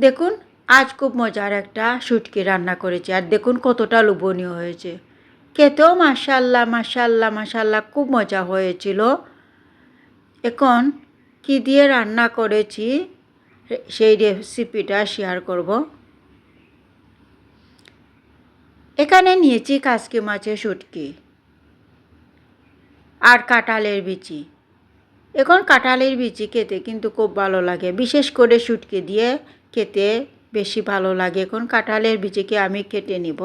দেখুন, আজ খুব মজার একটা শুটকি রান্না করেছি, আর দেখুন কতটা লোভনীয় হয়েছে। খেতেও মাশাআল্লাহ মাশাআল্লাহ মাশাআল্লাহ খুব মজা হয়েছিল। এখন কি দিয়ে রান্না করেছি সেই রেসিপিটা শেয়ার করব। এখানে নিয়েছি কাসকি মাছের শুটকি আর কাঁঠালের বিচি। এখন কাঁঠালের বিচি খেতে কিন্তু খুব ভালো লাগে, বিশেষ করে শুটকি দিয়ে খেতে বেশি ভালো লাগে। এখন কাঁঠালের বিচিকে আমি কেটে নিব,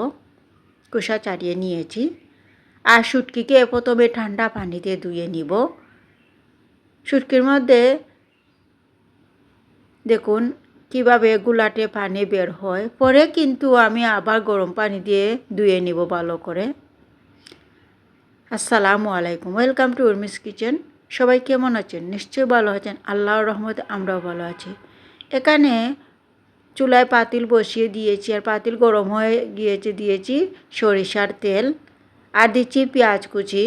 খোসা ছাড়িয়ে নিয়েছি। আর শুটকিকে প্রথমে ঠান্ডা পানিতে ধুয়ে নিব। শুটকির মধ্যে দেখুন কিভাবে গুলাটে পানি বের হয়, পরে কিন্তু আমি আবার গরম পানি দিয়ে ধুয়ে নিব ভালো করে। আসসালামু আলাইকুম, ওয়েলকাম টু উর্মিস কিচেন। সবাই কেমন আছেন? নিশ্চয়ই ভালো আছেন। আল্লাহর রহমতে আমরাও ভালো আছি। এখানে চুলায় পাতিল বসিয়ে দিয়েছি, আর পাতিল গরম হয়ে গিয়েছে। দিয়েছি সরিষার তেল, আর দিচ্ছি পেঁয়াজ কুচি,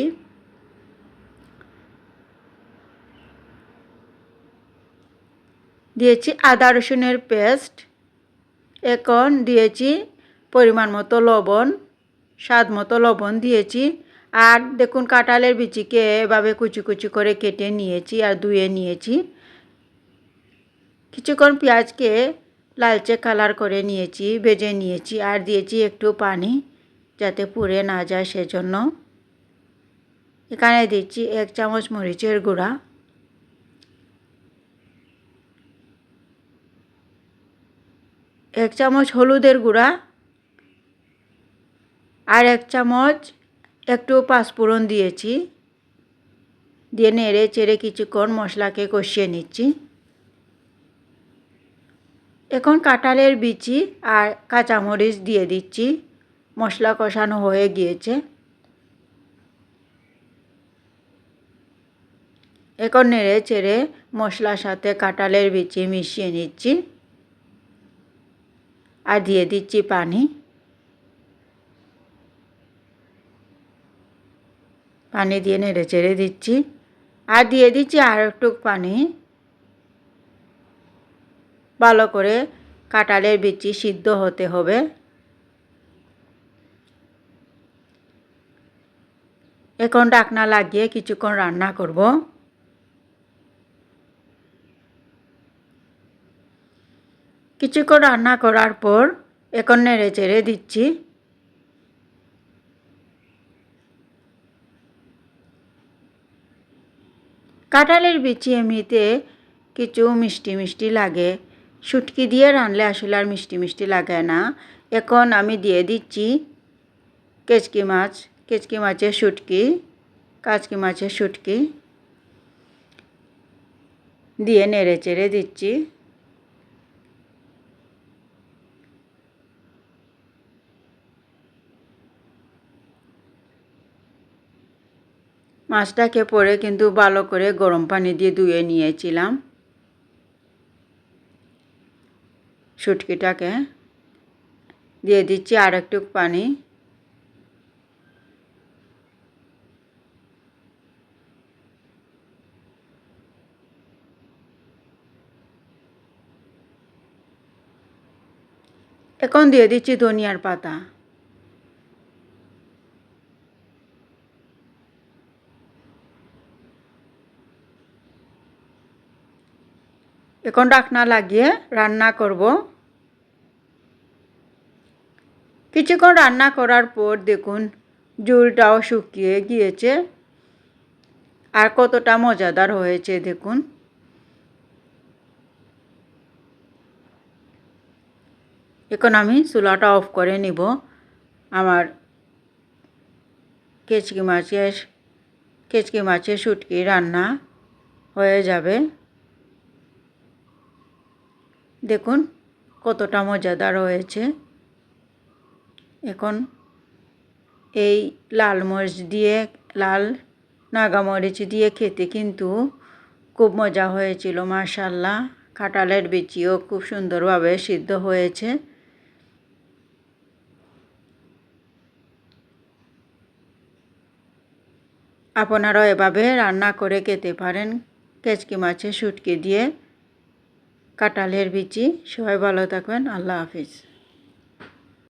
দিয়েছি আদা রসুনের পেস্ট। এখন দিয়েছি পরিমাণ মতো লবণ, স্বাদ মতো লবণ দিয়েছি। আর দেখুন কাঁঠালের বিচিকে এভাবে কুচি কুচি করে কেটে নিয়েছি আর ধুয়ে নিয়েছি। কিছুক্ষণ পেঁয়াজকে লালচে কালার করে নিয়েছি, ভেজে নিয়েছি। আর দিয়েছি একটু পানি যাতে পুড়ে না যায় সেজন্য। এখানে দিচ্ছি 1 চামচ মরিচের গুঁড়া, 1 চামচ হলুদের গুঁড়া, আর 1 চামচ একটু পাঁচফোড়ন দিয়েছি। দিয়ে নেড়ে চেড়ে কিছুক্ষণ মশলাকে কষিয়ে নিচ্ছি। এখন কাঁঠালের বিচি আর কাঁচামরিচ দিয়ে দিচ্ছি। মশলা কষানো হয়ে গিয়েছে। এখন নেড়ে চেড়ে মশলার সাথে কাঁঠালের বিচি মিশিয়ে নিচ্ছি, আর দিয়ে দিচ্ছি পানি। পানি দিয়ে নেড়ে চেড়ে দিচ্ছি, আর দিয়ে দিচ্ছি আর একটু পানি। ভালো করে কাঁঠালের বিচি সিদ্ধ হতে হবে। এখন ঢাকনা লাগিয়ে কিছুক্ষণ রান্না করব। কিছুক্ষণ রান্না করার পর এখন নেড়ে চেড়ে দিচ্ছি। কাঁঠালের বিচি এমনিতে কিছু মিষ্টি মিষ্টি লাগে, শুটকি দিয়ে রানলে আসলে আর মিষ্টি মিষ্টি লাগে না। এখন আমি দিয়ে দিচ্ছি কেচকি মাছ, কেচকি মাছের শুটকি, কাচকি মাছের শুটকি দিয়ে নেড়ে চেড়ে দিচ্ছি। মাছটাকে পরে কিন্তু ভালো করে গরম পানি দিয়ে ধুয়ে নিয়েছিলাম। শুটকিটাকে দিয়ে দিচ্ছি আর একটু পানি। এখন দিয়ে দিচ্ছি ধনিয়ার পাতা। এখন ঢাকনা লাগিয়ে রান্না করব। কিছুক্ষণ রান্না করার পর দেখুন ঝোলটাও শুকিয়ে গিয়েছে, আর কতটা মজাদার হয়েছে দেখুন। এখন আমি চুলাটা অফ করে নিব। আমার কেচকি মাছের শুটকি রান্না হয়ে যাবে। দেখুন কতটা মজাদার হয়েছে। এখন এই লাল মরিচ দিয়ে, লাল নাগামরিচ দিয়ে খেতে কিন্তু খুব মজা হয়েছিল মাশাআল্লাহ। কাঁঠালের বিচিও খুব সুন্দরভাবে সিদ্ধ হয়েছে। আপনারাও এভাবে রান্না করে খেতে পারেন কেচকি মাছের শুটকি দিয়ে। কাঁঠালের বিচি। সবাই ভালো থাকবেন। আল্লাহ হাফিজ।